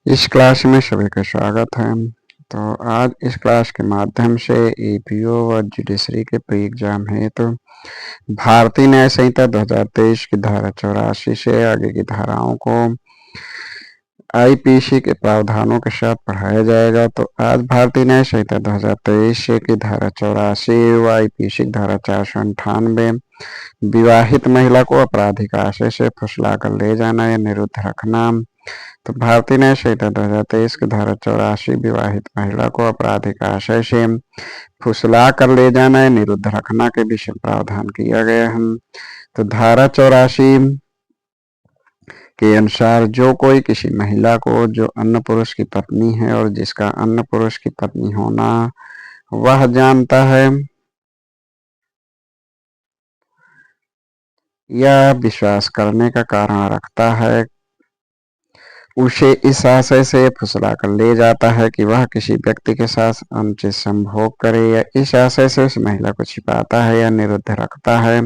इस क्लास में सभी का स्वागत है। तो आज इस क्लास के माध्यम से एपीओ व जुडिशरी के प्री एग्जाम है। तो भारतीय न्याय संहिता 2023 की धारा 84 से आगे की धाराओं को आईपीसी के प्रावधानों के साथ पढ़ाया जाएगा। तो आज भारतीय न्याय संहिता 2023 की धारा 84 व आईपीसी की धारा 498 विवाहित महिला को आपराधिक आशय से फुसला कर ले जाना या निरुद्ध रखना। तो भारतीय न्याय संहिता 2023 की धारा 84 विवाहित महिला को आपराधिक आशय से फुसला कर ले जाना या निरुद्ध रखना के विषय प्रावधान किया गया है। तो धारा 84 के अनुसार जो कोई किसी महिला को जो अन्य पुरुष की पत्नी है और जिसका अन्य पुरुष की पत्नी होना वह जानता है या विश्वास करने का कारण रखता है, उसे इस आशय से फुसला कर ले जाता है कि वह किसी व्यक्ति के साथ अनुचित संभोग करे या इस आशय से उस महिला को छिपाता है या निरुद्ध रखता है।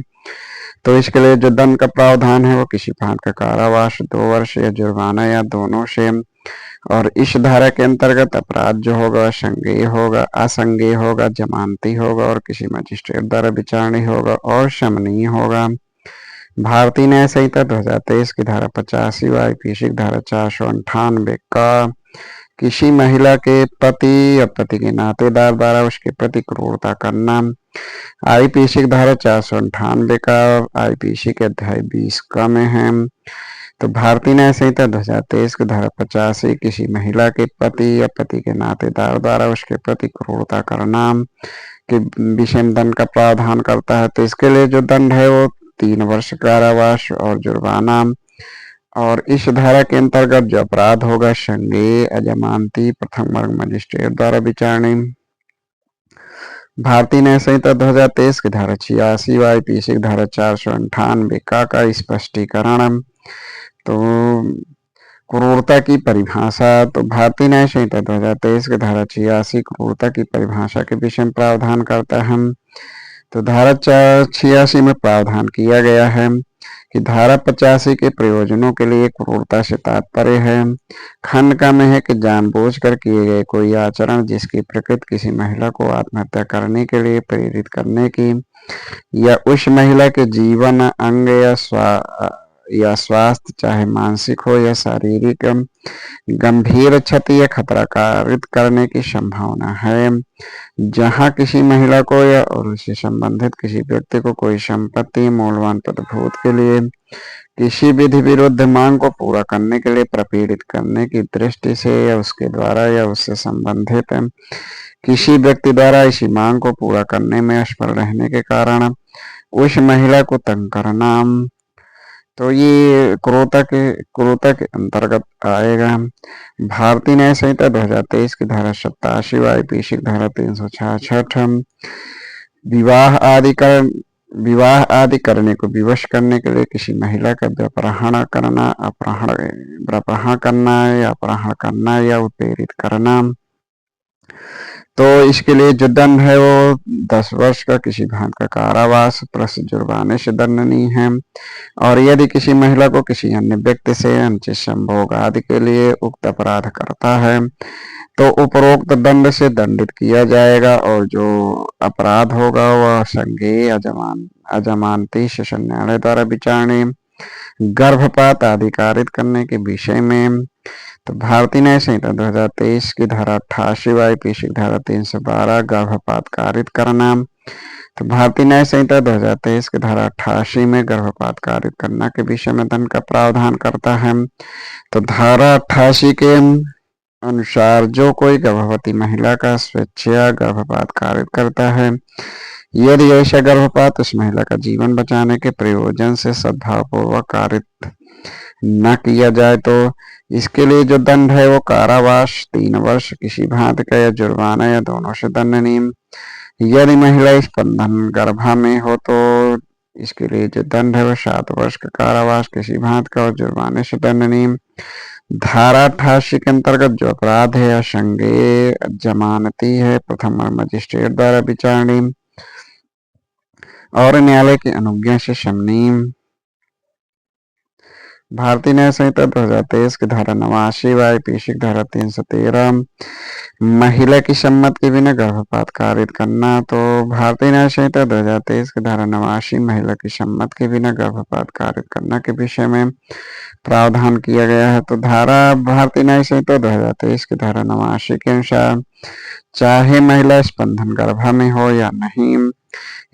तो इसके लिए जो दंड का प्रावधान है वो किसी फांद का कारावास 2 वर्ष या जुर्माना या दोनों से। और इस धारा के अंतर्गत अपराध जो होगा संज्ञेय होगा, असंज्ञेय होगा, जमानती होगा और किसी मजिस्ट्रेट द्वारा विचारणीय होगा और शमनीय होगा। भारतीय न्याय संहिता 2023 की धारा 85 व आईपीसी की धारा 498 का किसी महिला के पति या पति के नातेदार द्वारा उसके प्रति क्रूरता करना, आईपीसी की धारा 498 का आईपीसी के अध्याय 20 का में है। तो भारतीय न्याय संहिता 2023 की धारा 85 किसी महिला के पति या पति के नातेदार द्वारा उसके प्रति क्रूरता करना के विषय में दंड का प्रावधान करता है। तो इसके लिए जो दंड है वो 3 वर्ष कारावास और जुर्माना। और इस धारा के अंतर्गत जो अपराध होगा संज्ञेय, अजमानती, प्रथम वर्ग मजिस्ट्रेट द्वारा विचारणीय। भारतीय न्याय संहिता 2023 की धारा 86 व आईपीसी की धारा 498 का स्पष्टीकरण। तो क्रूरता की परिभाषा। तो भारतीय न्याय संहिता 2023 की धारा 86 क्रूरता की परिभाषा के विषय में प्रावधान करता है। तो धारा 86 में प्रावधान किया गया है कि धारा 85 के प्रयोजनों के लिए क्रूरता से तात्पर्य है खंड का में है कि जानबूझकर किए गए कोई आचरण जिसकी प्रकृति किसी महिला को आत्महत्या करने के लिए प्रेरित करने की या उस महिला के जीवन, अंग या स्वास्थ्य चाहे मानसिक हो या शारीरिक गंभीर क्षति या खतरा कारित करने की संभावना है। जहां किसी महिला को या और उससे संबंधित किसी व्यक्ति को कोई संपत्ति, मूल्यवान प्रतिभूत के लिए किसी विधि विरुद्ध मांग को पूरा करने के लिए प्रपीड़ित करने की दृष्टि से या उसके द्वारा या उससे संबंधित किसी व्यक्ति द्वारा इसी मांग को पूरा करने में असफल रहने के कारण उस महिला को तंग करना, तो ये क्रूरता के अंतर्गत आएगा। भारतीय न्याय संहिता 2023 की धारा 87 व आईपीसी की धारा 366 विवाह आदि करने को विवश करने के लिए किसी महिला का अपहरण करना या उत्प्रेरित करना। तो इसके लिए जो दंड है वो 10 वर्ष का किसी भांति का कारावास प्लस जुर्माने से दंडनीय है। और यदि किसी महिला को किसी अन्य व्यक्ति से अनुचित संभोग आदि के लिए उक्त अपराध करता है तो उपरोक्त दंड से दंडित किया जाएगा। और जो अपराध होगा वह संज्ञेय, अजमानती सेशन न्यायालय द्वारा विचारणीय, गर्भपात आदि कारित करने के विषय में। तो भारतीय न्याय संहिता 2023 की धारा 88 व आईपीसी की धारा 312 गर्भपात कारित करना। तो भारतीय न्याय संहिता 2023 की धारा 88 में गर्भपात कारित करना के विषय में दंड का प्रावधान करता है। तो धारा 88 के अनुसार जो कोई गर्भवती महिला का स्वेच्छया गर्भपात कारित करता है, यदि ऐसा गर्भपात उस महिला का जीवन बचाने के प्रयोजन से सद्भावपूर्वक कारित न किया जाए तो इसके लिए जो दंड है वो कारावास 3 वर्ष किसी भांति का या जुर्माना या दोनों से दंडनीय। यदि महिला इस बंधन गर्भा में हो तो इसके लिए जो दंड है वो 7 वर्ष का कारावास किसी भांति का और जुर्माने से दंडनीय। धारा 88 के अंतर्गत जो अपराध है असंज्ञेय, जमानती है, प्रथम मजिस्ट्रेट द्वारा विचारणीय और न्यायालय की अनुज्ञा से शमनीय। भारतीय न्याय संहिता 2023 की धारा 89 व आईपीसी की धारा 313 महिला की सम्मति के बिना गर्भपात कारित करना। तो भारतीय न्याय संहिता 2023 की धारा 89 महिला की सम्मति के बिना गर्भपात कारित करना के विषय में प्रावधान किया गया है। तो भारतीय न्याय संहिता 2023 की धारा 89 के अनुसार चाहे महिला स्पंदन गर्भ में हो या नहीं,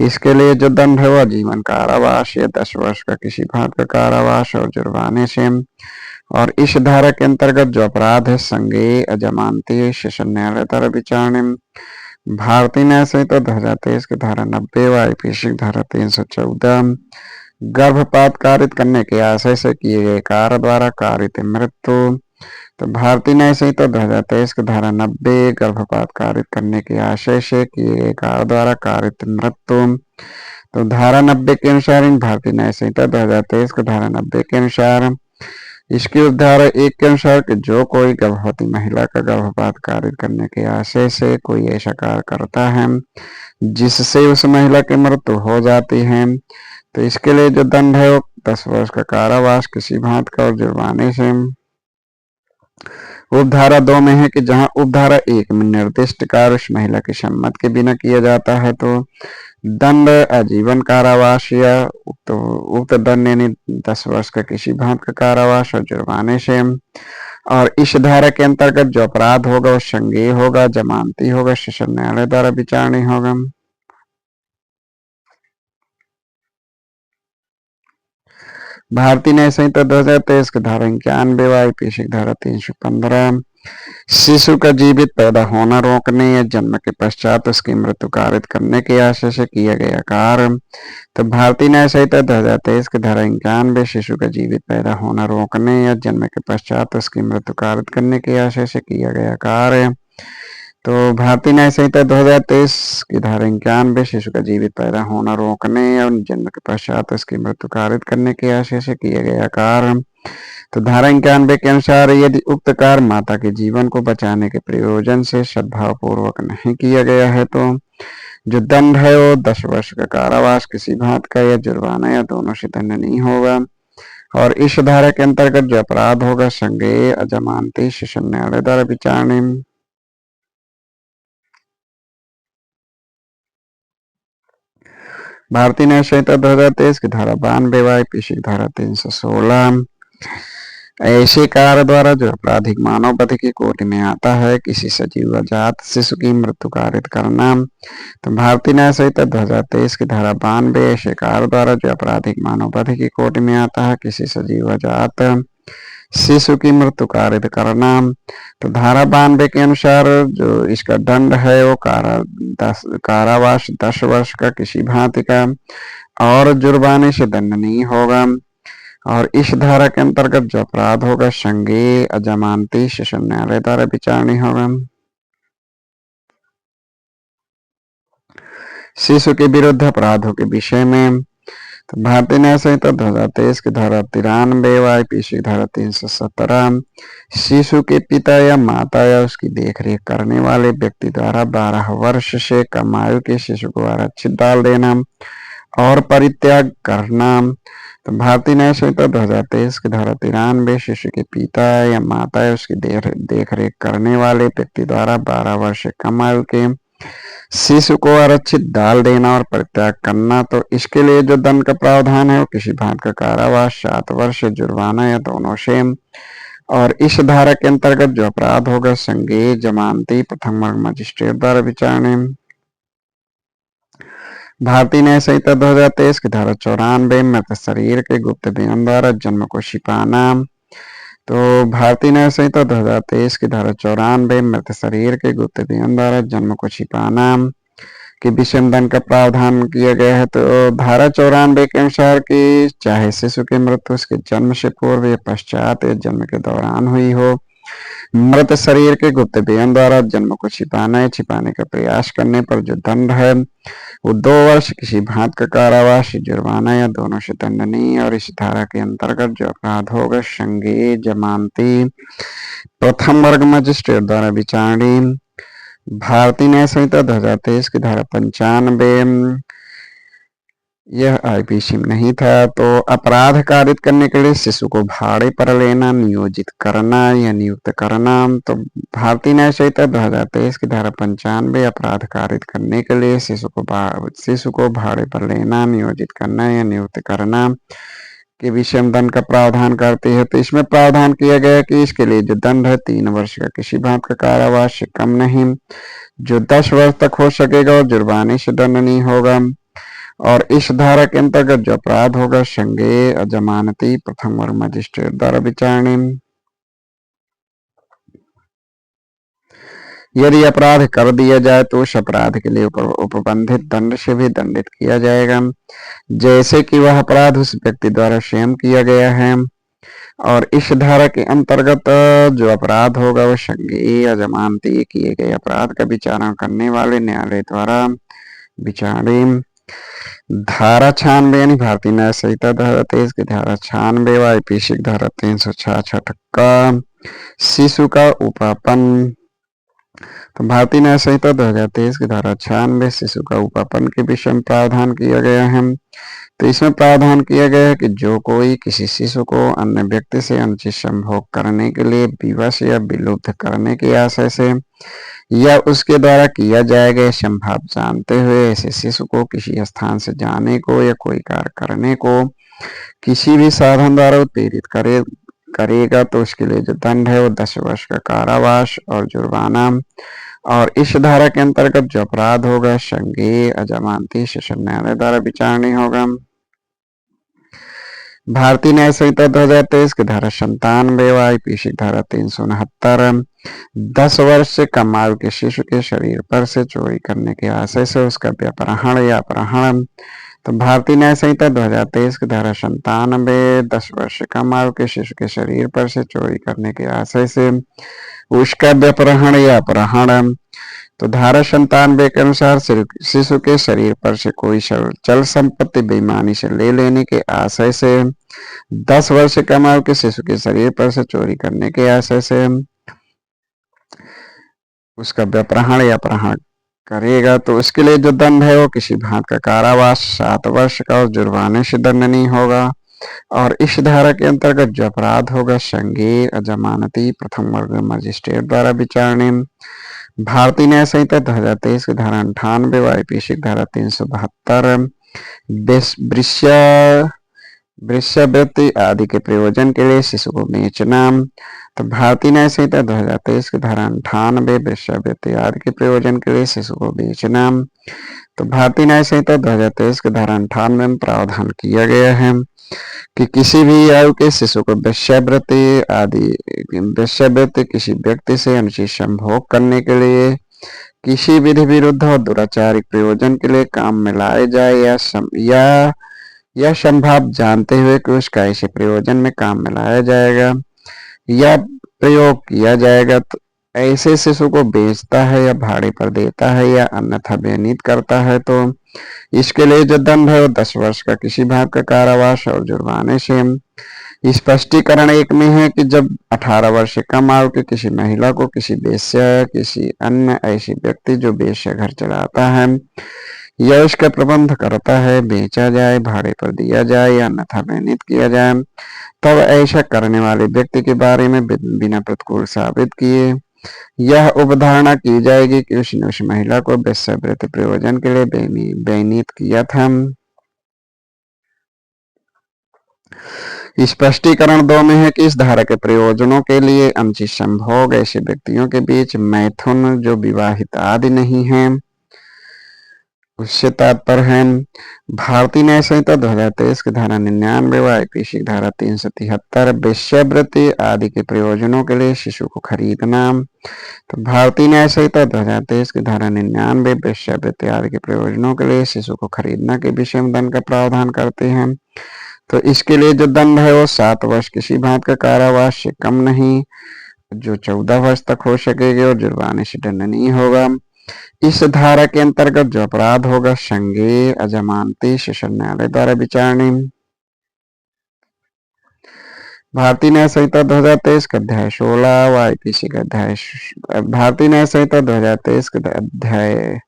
इसके लिए जो दंड है वह जीवन कारावास या 10 वर्ष का किसी भाग का कारावास और जुर्माने से, और इस धारा के अंतर्गत जो अपराध है संज्ञेय अजमानती सेशन न्यायालय द्वारा विचारणा। भारतीय न्याय संहिता 2023 की धारा 90 व आईपीसी की धारा 314 गर्भपात कारित करने के आशय से किए गए कार्य द्वारा कारित मृत्यु। तो भारतीय न्याय संहिता 2023 की धारा 90 गर्भपात कारित करने के आशय से किए गए कार्य द्वारा कारित मृत्यु। तो धारा 90 के अनुसार भारतीय न्याय संहिता 2023 की धारा 90 के अनुसार इसकी उपधारा 1 के अनुसार कि जो कोई गर्भवती महिला का गर्भपात कारित करने के आशय से कोई ऐसा कार्य करता है जिससे उस महिला की मृत्यु हो जाती है, तो इसके लिए जो दंड है वो 10 वर्ष का कारावास किसी भांत का और जुर्माने से। उपधारा 2 में है कि जहां उपधारा 1 में निर्दिष्ट कार्य उस महिला की सम्मति के बिना किया जाता है तो दंड आजीवन कारावास या उक्त दंड यानी 10 वर्ष का किसी भांत का कारावास और जुर्माने से। और इस धारा के अंतर्गत जो अपराध होगा वो संज्ञेय होगा, जमानती होगा, सेशन न्यायालय द्वारा विचारणीय होगा। भारतीय न्याय संहिता 2023 की धारा 91 व आईपीसी की धारा 315 शिशु का जीवित पैदा होना रोकने या जन्म के पश्चात उसकी मृत्यु कारित करने के आशय से किया गया कार्य। तो भारतीय न्याय संहिता 2023 की धारा 91 शिशु का जीवित पैदा होना रोकने या जन्म के पश्चात उसकी मृत्यु कारित करने के आशय से किया गया कार्य। तो भारतीय न्याय संहिता 2023 की धारा 91 शिशु का जीवित पैदा होना रोकने और जन्म के पश्चात उसकी मृत्यु कारित करने के आशय से किया गया कार्य। तो धारा 91 के अनुसार यदि उक्त कार्य माता के जीवन को बचाने के प्रयोजन से सद्भाव पूर्वक नहीं किया गया है तो जो दंड है वो 10 वर्ष का कारावास किसी भांत का या जुर्माना या दोनों से दंड नहीं होगा। और इस धारा के अंतर्गत जो अपराध होगा संज्ञेय अजमानती सेशन न्यायालय द्वारा विचारणीय। भारतीय न्याय संहिता 2023 की धारा 92 व आईपीसी की धारा 316 ऐसे कार्य द्वारा जो आपराधिक मानव वध की कोटि में आता है किसी सजीव जात शिशु की मृत्यु कारित करना। तो भारतीय न्याय संहिता 2023 की धारा 92 ऐसे कार्य द्वारा जो आपराधिक मानव वध की कोटि में आता है किसी सजीव जात शिशु की मृत्यु कारित करना। तो धारा 92 के अनुसार जो इसका दंड है वो कारावास 10 वर्ष का किसी भांति का और जुर्माने से दंड नहीं होगा। और इस धारा के अंतर्गत जो अपराध होगा संज्ञेय अजमानती सेशन न्यायालय द्वारा विचारणीय होगा। शिशु के विरुद्ध अपराधों के विषय में तो भारतीय न्याय संहिता 2023 की धारा 93 व आईपीसी की धारा 317 शिशु के पिता या माता या उसकी देखरेख करने वाले व्यक्ति द्वारा 12 वर्ष से कम आयु के शिशु को आरक्षित डाल देना और परित्याग करना। तो भारतीय न्याय संहिता 2023 की धारा 93 शिशु के पिता या माता या उसकी देखरेख करने वाले व्यक्ति द्वारा 12 वर्ष से कम आयु के शिशु को आरक्षित डाल देना और परित्याग करना। तो इसके लिए जो दंड का प्रावधान है वो किसी भांत का कारावास 7 वर्ष जुर्माना या दोनों से। और इस धारा के अंतर्गत जो अपराध होगा संज्ञेय जमानती प्रथम वर्ग मजिस्ट्रेट द्वारा विचारणीय। भारतीय न्याय संहिता 2023 की धारा 94 मृत शरीर के गुप्त बयान द्वारा जन्म को छिपाना। तो भारतीय न्याय संहिता 2023 की धारा 94 मृत शरीर के गुप्त बयान द्वारा जन्म को छिपाना के विषय में दंड का प्रावधान किया गया है। तो धारा 94 के अनुसार कि चाहे शिशु की मृत्यु उसके जन्म से पूर्व या पश्चात या जन्म के दौरान हुई हो, मृत शरीर के गुप्त बयान द्वारा जन्म को छिपाना या छिपाने का प्रयास करने पर जो दंड है वो 2 वर्ष किसी भांत का कारावास जुर्माना या दोनों से दंडनीय। और इस धारा के अंतर्गत जो अपराध होगा संज्ञेय जमानती प्रथम वर्ग मजिस्ट्रेट द्वारा विचारणीय। भारतीय न्याय संहिता 2023 की धारा 95 यह आईपीसी में नहीं था। तो अपराध कारित करने के लिए शिशु को भाड़े पर लेना, नियोजित करना या नियुक्त करना। तो भारतीय न्याय संहिता 2023 की धारा 95 अपराध कारित करने के लिए शिशु को भाड़े पर लेना, नियोजित करना या नियुक्त करना के विषय में दंड का प्रावधान करती है। तो इसमें प्रावधान किया गया है कि इसके लिए जो दंड है 3 वर्ष का किसी भांति का कारावास से कम नहीं, जो 10 वर्ष तक हो सकेगा और जुर्माने से दंड नहीं होगा। और इस धारा के अंतर्गत जो अपराध होगा संज्ञेय, अजमानती, प्रथम वर्ग मजिस्ट्रेट द्वारा विचारणीय। यदि अपराध कर दिया जाए तो उस अपराध के लिए उपबंधित दंड से भी दंडित किया जाएगा, जैसे कि वह अपराध उस व्यक्ति द्वारा स्वयं किया गया है। और इस धारा के अंतर्गत जो अपराध होगा वह संज्ञेय, अजमानती किए गए अपराध का विचारण करने वाले न्यायालय द्वारा विचारणीय। धारा 96 यानी भारतीय न्याय संहिता 2023 की धारा 96 व आईपीसी की धारा 366 का शिशु का उपापन। तो भारतीय न्याय संहिता 2023 की धारा 96 शिशु का उपापन के विषय में प्रावधान किया गया है। तो इसमें प्रावधान किया गया है कि जो कोई किसी शिशु को अन्य व्यक्ति से अनुचित संभोग करने के लिए विवश या विलुप्त करने के आशय से या उसके द्वारा किया जाएगा संभव जानते हुए ऐसे शिशु को किसी स्थान से जाने को या कोई कार्य करने को किसी भी साधन द्वारा उत्प्रेरित करेगा तो उसके लिए जो दंड है वो 10 वर्ष का कारावास और जुर्माना। और इस धारा के अंतर्गत जो अपराध होगा संज्ञेय, अजमानती सेशन न्यायालय द्वारा विचारणीय होगा। भारतीय न्याय संहिता 2023 की धारा 97 व आईपीसी धारा 369 10 वर्ष से कम आयु के शिशु के शरीर पर से चोरी करने के आशय से उसका व्यपहरण या अपहरण। तो भारतीय न्याय संहिता 2023 की धारा 97 10 वर्ष से कम आयु के शिशु के शरीर पर से चोरी करने के आशय से उसका व्यपहरण या अपहरण। तो धारा 97 के अनुसार शिशु के शरीर पर से कोई चल संपत्ति बेईमानी से ले लेने के आशय से 10 वर्ष से कम आयु के शिशु के शरीर पर से चोरी करने के आशय से उसका व्यपहरण या अपहरण करेगा तो उसके लिए जो दंड है वो किसी भांति का कारावास 7 वर्ष का और जुर्माने से दंड नहीं होगा। और इस धारा के अंतर्गत जो अपराध होगा संज्ञेय, अजमानती, प्रथम वर्ग मजिस्ट्रेट द्वारा विचारणीय। भारतीय न्याय संहिता 2023 की धारा 98 व आईपीसी धारा 372 वृक्षावृत्ति आदि के प्रयोजन के लिए शिशु को बेचना। तो भारतीय न्याय संहिता 2023 की धारा 98 वृक्षावृत्ति आदि के प्रयोजन के लिए शिशु को बेचना। तो भारतीय न्याय संहिता 2023 की धारा 98 में प्रावधान किया गया है कि किसी भी आयु के शिशु को वेश्यावृत्ति किसी व्यक्ति से अनुचित संभोग करने के लिए किसी विधि विरुद्ध और दुराचारिक प्रयोजन के लिए काम में लाए जाए या संभव जानते हुए कि उसका ऐसे प्रयोजन में काम में लाया जाएगा या प्रयोग किया जाएगा तो ऐसे शिशु को बेचता है या भाड़े पर देता है या अन्यथा बेनीत करता है तो इसके लिए जो दंड है वो 10 वर्ष का किसी भाग का कारावास और जुर्माने से। स्पष्टीकरण 1 में है कि जब 18 वर्ष से कम आयु की किसी महिला को किसी वेश्या या किसी अन्य ऐसी व्यक्ति जो वेश्या घर चलाता है या उसका प्रबंध करता है बेचा जाए, भाड़े पर दिया जाए या अन्यथा बेनीत किया जाए तब ऐसा करने वाले व्यक्ति के बारे में बिना प्रतिकूल साबित किए यह उपधारणा की जाएगी कि उसने उस महिला को वेश्यावृत्ति प्रयोजन के लिए बेनीत किया था। स्पष्टीकरण 2 में है कि इस धारा के प्रयोजनों के लिए अनुचित संभोग ऐसे व्यक्तियों के बीच मैथुन जो विवाहित आदि नहीं है उससे तात्पर्य है। भारतीय न्याय संहिता 2023 की धारा 99 व आईपीसी की धारा 373 वेश्यावृत्ति आदि के प्रयोजनों के लिए शिशु को खरीदना। तो भारतीय न्याय संहिता 2023 की धारा 99 वेश्यावृत्ति आदि के प्रयोजनों के लिए शिशु को खरीदना के विषय में दंड का प्रावधान करते हैं। तो इसके लिए जो दंड है वो 7 वर्ष किसी भांति का कारावास से कम नहीं, जो 14 वर्ष तक हो सकेगा और जुर्माने से दंड नहीं होगा। इस धारा के अंतर्गत जो अपराध होगा संज्ञेय, अजमानती सेशन न्यायालय द्वारा विचारणीय। भारतीय न्याय संहिता 2023 का अध्याय 16 व आईपीसी का अध्याय भारतीय न्याय संहिता 2023 का अध्याय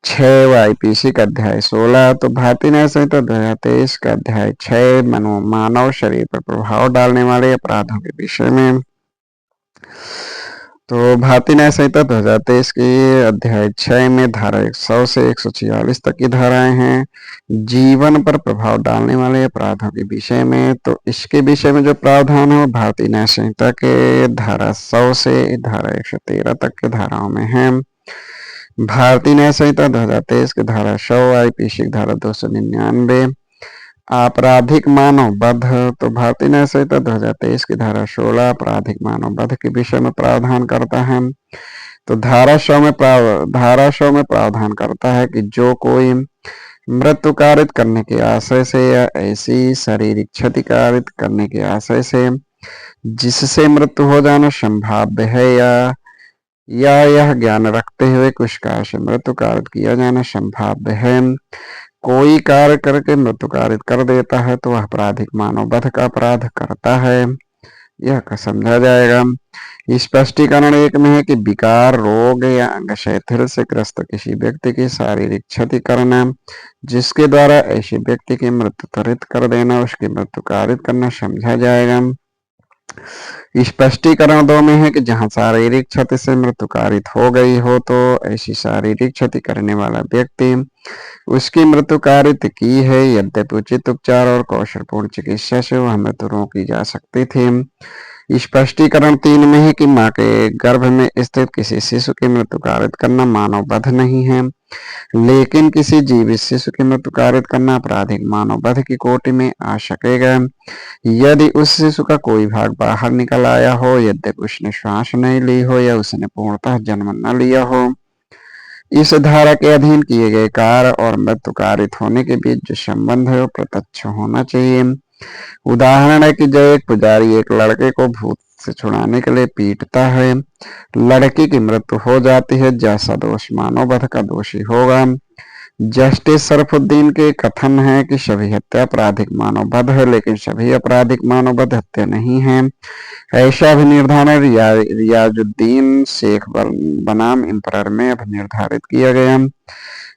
6 व आईपीसी का अध्याय 16। तो भारतीय न्याय संहिता 2023 का अध्याय 6 मानव शरीर पर प्रभाव डालने वाले अपराधों के विषय में। तो भारतीय न्याय संहिता 2023 की अध्याय 6 में धारा 100 से 146 तक की धाराएं हैं जीवन पर प्रभाव डालने वाले अपराधों के विषय में। तो इसके विषय में जो प्रावधान है वो भारतीय न्याय संहिता के धारा 100 से धारा 113 तक के धाराओं में है। भारतीय न्याय संहिता 2023 की धारा 100 आईपीसी की धारा 299 आपराधिक मानव वध। तो भारतीय न्याय संहिता 2023 की धारा 16 आपराधिक मानव वध के विषय में प्रावधान करता है। तो धारा 100 में प्रावधान करता है कि जो कोई मृत्यु कारित करने के आशय से या ऐसी शारीरिक क्षति कारित करने के आशय से जिससे मृत्यु हो जाना संभाव्य है या यह ज्ञान रखते हुए कुछ कार्य से मृत्यु कारित किया जाना संभाव्य है कोई कार्य करके मृत्यु कारित कर देता है तो वह आपराधिक मानव वध का अपराध करता है, यह समझा जाएगा। स्पष्टीकरण 1 में है कि विकार रोग या अंग शैथिल से ग्रस्त किसी व्यक्ति की शारीरिक क्षति करना जिसके द्वारा ऐसे व्यक्ति की मृत्यु त्वरित कर देना उसकी मृत्यु कारित करना समझा जाएगा। स्पष्टीकरण 2 में है कि जहां शारीरिक क्षति से मृत्यु कारित हो गई हो तो ऐसी शारीरिक क्षति करने वाला व्यक्ति उसकी मृत्यु कारित की है यद्यपि उचित उपचार और कौशलपूर्ण चिकित्सा से वह मृत्यु रोकी जा सकती थी। स्पष्टीकरण 3 में है कि मां के गर्भ में स्थित किसी शिशु की मृत्यु कारित करना मानव वध नहीं है लेकिन किसी जीवित शिशु की मृत्यु कारित करना आपराधिक मानव वध की कोटि में आ सकेगा यदि उस शिशु का कोई भाग बाहर निकल आया हो यद्यपि उसने श्वास नहीं ली हो या उसने पूर्णतः जन्म न लिया हो। इस धारा के अधीन किए गए कार्य और मृत्यु कारित होने के बीच जो संबंध है वो प्रत्यक्ष होना चाहिए। उदाहरण है कि जब एक पुजारी एक लड़के को भूत से छुड़ाने के लिए पीटता है लड़की की मृत्यु हो जाती है जैसा दोष मानव वध का दोषी होगा। जस्टिस शरफुद्दीन के कथन है कि सभी हत्या आपराधिक मानव वध है लेकिन सभी आपराधिक मानव वध हत्या नहीं है। ऐसा अभिनिर्धारण रियाजुद्दीन शेख बनाम इम्परर में अभिनिर्धारित किया गया।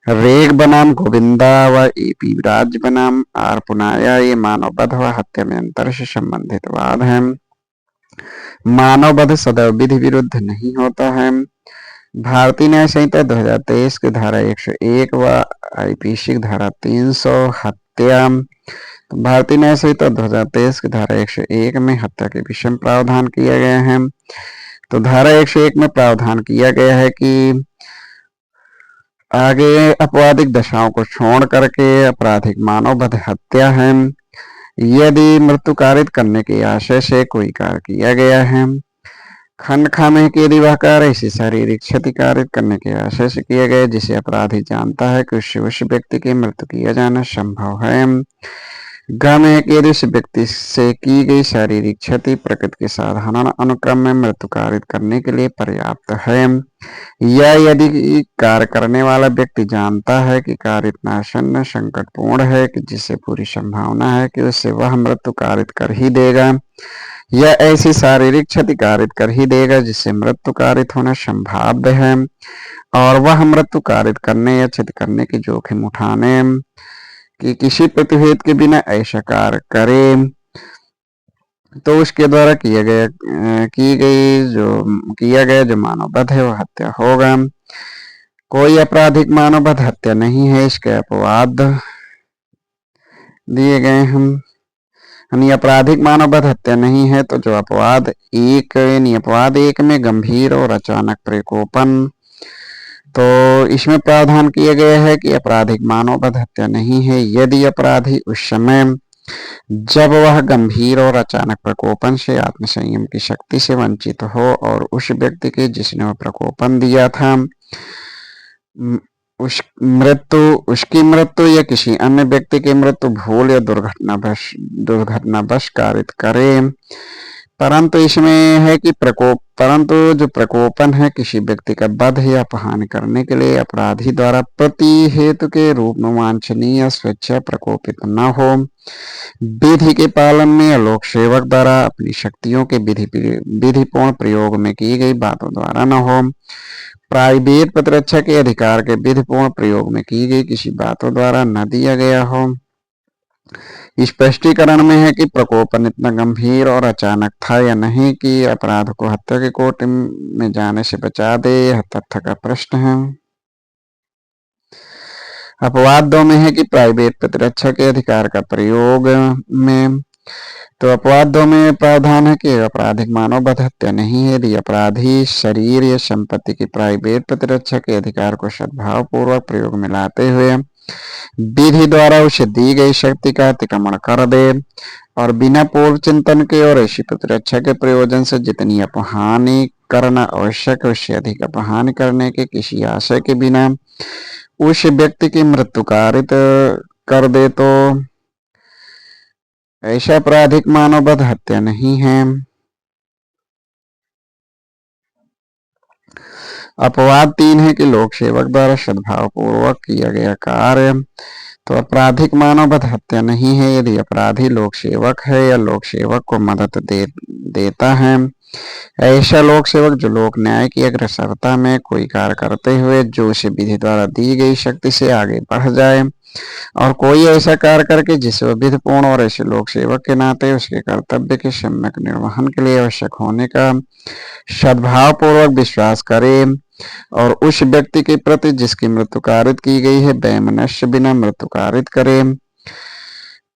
रेग बनाम गोविंदा व एपी राज बनाम आर पुनाया ये मानव वध व हत्या में अंतर से संबंधित वाद है। मानव वध सदैव विधि विरुद्ध नहीं होता है। भारतीय न्याय संहिता 2023 की धारा 101 व आईपीसी की धारा 300 हत्या। भारतीय न्याय संहिता 2023 की धारा 101 में हत्या के विषय में प्रावधान किया गया है। तो धारा 101 में प्रावधान किया गया है कि आगे अपवादिक दशाओं को छोड़ करके आपराधिक मानव वध हत्या है यदि मृत्यु कारित करने के आशय से कोई कार्य किया गया है। खंड खा में कि यदि वह कार्य ऐसी शारीरिक क्षति कारित करने के आशय से किया गया जिसे अपराधी जानता है कि उससे उस व्यक्ति की मृत्यु किया जाना संभव है। ग में कि यदि उस व्यक्ति से की गई शारीरिक क्षति प्रकृति के साधारण अनुक्रम में मृत्यु कारित करने के लिए पर्याप्त है या यदि कार्य करने वाला व्यक्ति जानता है कि कार्य इतना आसन्न संकटपूर्ण है कि जिससे पूरी संभावना है कि उससे वह मृत्यु कारित कर ही देगा या ऐसी शारीरिक क्षति कारित कर ही देगा जिससे मृत्यु कारित होना संभाव्य है और वह मृत्यु कारित करने या क्षति करने की जोखिम उठाने कि किसी प्रतिभेद के बिना ऐसा कार्य करे तो उसके द्वारा किया गया जो मानव वध है वह हत्या होगा। कोई आपराधिक मानव वध हत्या नहीं है इसके अपवाद दिए गए हम अपराधिक मानव वध हत्या नहीं है तो जो अपवाद एक में गंभीर और अचानक प्रकोपन। तो इसमें प्रावधान किया गया है कि आपराधिक मानव वध हत्या नहीं है यदि अपराधी उस समय जब वह गंभीर और अचानक प्रकोपन से आत्मसंयम की शक्ति से वंचित हो और उस व्यक्ति के जिसने वह प्रकोपन दिया था उसकी मृत्यु या किसी अन्य व्यक्ति की मृत्यु भूल या दुर्घटनावश कारित करे। परंतु इसमें है कि जो प्रकोपन है किसी व्यक्ति का वध या अपहान करने के लिए अपराधी द्वारा प्रति हेतु के रूप में वांछनीय स्वेच्छा प्रकोपित न हो, विधि के पालन में या लोक सेवक द्वारा अपनी शक्तियों के विधिपूर्ण प्रयोग में की गई बातों द्वारा न हो, प्राइवेट प्रतिरक्षा के अधिकार के विधिपूर्ण प्रयोग में की गई किसी बातों द्वारा न दिया गया हो। स्पष्टीकरण में है कि प्रकोपन इतना गंभीर और अचानक था या नहीं कि अपराध को हत्या के कोर्ट में जाने से बचा दे, यह तथ्य का प्रश्न है। अपवाद 2 में है कि प्राइवेट प्रतिरक्षा के अधिकार का प्रयोग में, तो अपवाद 2 में प्रावधान है कि आपराधिक मानव वध हत्या नहीं है यदि अपराधी शरीर या संपत्ति की प्राइवेट प्रतिरक्षा के अधिकार को सद्भाव पूर्वक प्रयोग में लाते हुए विधि द्वारा उसे दी गई शक्ति का अतिक्रमण कर दे और बिना पूर्व चिंतन के और ऐसी प्रतिरक्षा के प्रयोजन से जितनी अपहानि करना आवश्यक है उससे अधिक अपहानि करने के किसी आशय के बिना उस व्यक्ति की मृत्यु कारित कर दे, तो ऐसा आपराधिक मानव वध हत्या नहीं है। अपवाद 3 है कि लोक सेवक द्वारा सद्भाव पूर्वक किया गया कार्य, तो आपराधिक मानव वध हत्या नहीं है यदि अपराधी लोक सेवक है या लोक सेवक को मदद देता है। ऐसा लोक सेवक जो लोक न्याय की अग्रसरता में कोई कार्य करते हुए जो उसे विधि द्वारा दी गई शक्ति से आगे बढ़ जाए और कोई ऐसा कार्य करके जिसे वह विधिपूर्ण और ऐसे लोक सेवक के नाते उसके कर्तव्य के सम्यक निर्वहन के लिए आवश्यक होने का सद्भाव पूर्वक विश्वास करे और उस व्यक्ति के प्रति जिसकी मृत्यु कारित की गई है वैमनस्य बिना मृत्यु कारित करे,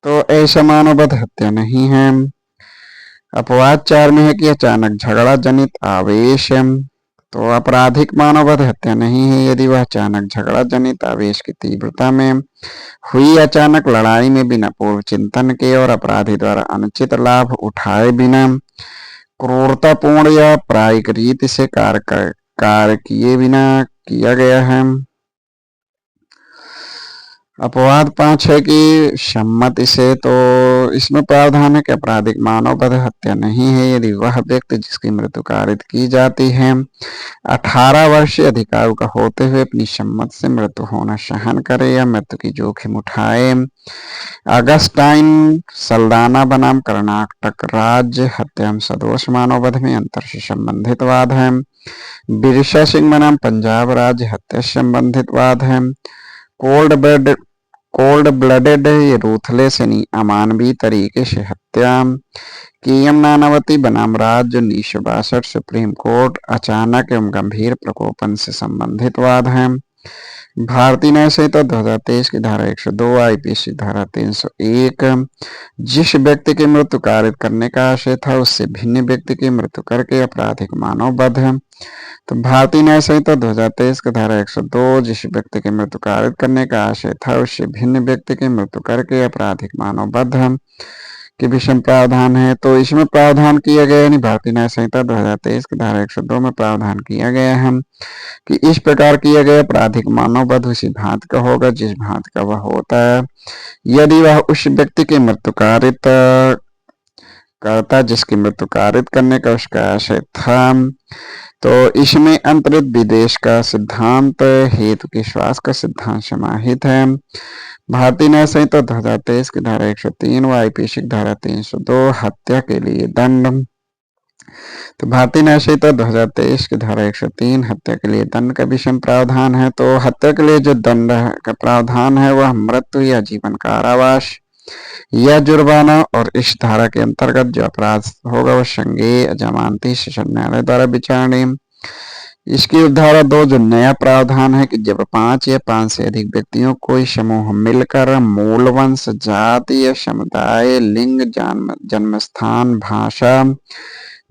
तो ऐसा मानव वध हत्या नहीं है। अपवाद 4 में है कि अचानक झगड़ा जनित आवेश, तो आपराधिक मानव वध हत्या नहीं है यदि वह अचानक झगड़ा जनित आवेश की तीव्रता में हुई अचानक लड़ाई में बिना पूर्व चिंतन के और अपराधी द्वारा अनुचित लाभ उठाए बिना क्रूरतापूर्ण या प्रायिक रीति से कार्य किए बिना किया गया है। अपवाद 5 है कि सम्मति से, तो इसमें प्रावधान है कि आपराधिक मानव वध हत्या नहीं है यदि वह व्यक्ति जिसकी मृत्यु कारित की जाती है 18 वर्ष से अधिक आयु का होते हुए अपनी सम्मति से मृत्यु होना सहन करे या मृत्यु की जोखिम उठाए। अगस्टाइन सल्दाना बनाम कर्नाटक राज्य हत्या सदोष मानव वध में अंतर से संबंधित वाद है। बिरसा सिंह बनाम पंजाब राज्य हत्या से संबंधित वाद है। कोल्ड ब्लडेड रूथलेस यानी अमानवीय तरीके से हत्या। KM नानावती बनाम राज्य 1962 सुप्रीम कोर्ट अचानक एवं गंभीर प्रकोपन से संबंधित वाद है। भारतीय न्याय संहिता 2023 की धारा 102 IPC धारा 301 जिस व्यक्ति की मृत्यु कारित करने का आशय था उससे भिन्न व्यक्ति की मृत्यु करके आपराधिक मानव वध है। तो भारतीय न्याय संहिता 2023 की धारा 102 जिस व्यक्ति की मृत्यु कारित करने का आशय था उससे भिन्न व्यक्ति की मृत्यु करके आपराधिक मानव वध के विषम प्रावधान है। तो इसमें प्रावधान किया गया यानी भारतीय न्याय संहिता 2023 की धारा 102 में प्रावधान किया गया है कि इस प्रकार किया गया आपराधिक मानव वध उसी भांति का होगा जिस भांति का वह होता है यदि वह उस व्यक्ति की मृत्यु कारित करता जिसकी मृत्यु कारित करने का उसका आशय था। तो इसमें अंतरित विदेश का सिद्धांत हेतु के श्वास का सिद्धांत समाहित है। भारतीय न्याय संहिता 2023 की धारा 103 व IPC की धारा 302 हत्या के लिए दंड। तो भारतीय न्याय संहिता 2023 की धारा 103 हत्या के लिए दंड का विषम प्रावधान है। तो हत्या के लिए जो दंड का प्रावधान है वह मृत्यु या जीवन कारावास या जुर्माना और इस धारा के अंतर्गत जो अपराध होगा वह संज्ञेय जमानती सेशन न्यायालय द्वारा विचारणीय। इसकी धारा 2 जो नया प्रावधान है कि जब 5 या 5 से अधिक व्यक्तियों कोई समूह मिलकर मूल वंश जाति या समुदाय लिंग जन्म स्थान भाषा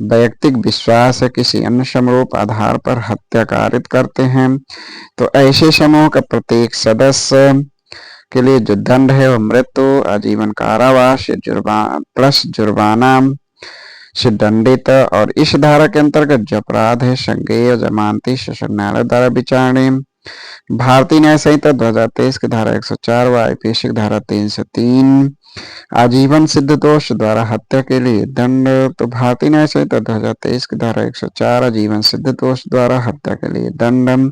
वैयक्तिक विश्वास या किसी अन्य समरूप आधार पर हत्या कारित करते हैं तो ऐसे समूह का प्रत्येक सदस्य के लिए जो दंड है वह मृत्यु आजीवन कारावास प्लस जुर्माना से दंडित। और इस धारा के अंतर्गत जो अपराध है संज्ञेय जमानती सेशन न्यायालय द्वारा विचारणीय। भारतीय न्याय संहिता 2023 की धारा 104 व IPC की धारा 303 आजीवन सिद्ध दोष द्वारा हत्या के लिए दंड। तो भारतीय न्याय संहिता 2023 की धारा 104 आजीवन सिद्ध दोष द्वारा हत्या के लिए दंड।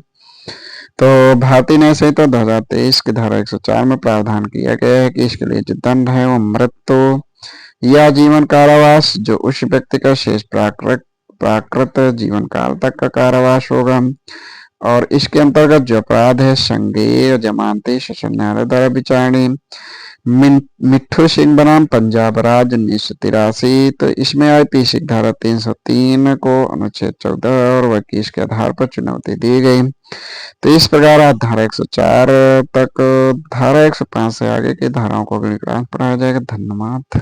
तो भारतीय न्याय संहिता 2023 की धारा 104 में प्रावधान किया गया है कि इसके लिए जो दंड है वो मृत्यु या जीवन कारावास, जो उस व्यक्ति का शेष प्राकृत जीवन काल तक का कारावास होगा। और इसके अंतर्गत जो अपराध है संज्ञेय जमानती सेशन न्यायालय द्वारा विचारणीय। मिट्ठू सिंह बनाम पंजाब राज्य 1983। तो इसमें आईपीसी धारा 303 को अनुच्छेद 14 और 21 के आधार पर चुनौती दी गई। तो इस प्रकार आज धारा 104 तक धारा 105 से आगे की धाराओं को अगली क्लास पढ़ाया जाएगा। धन्यवाद।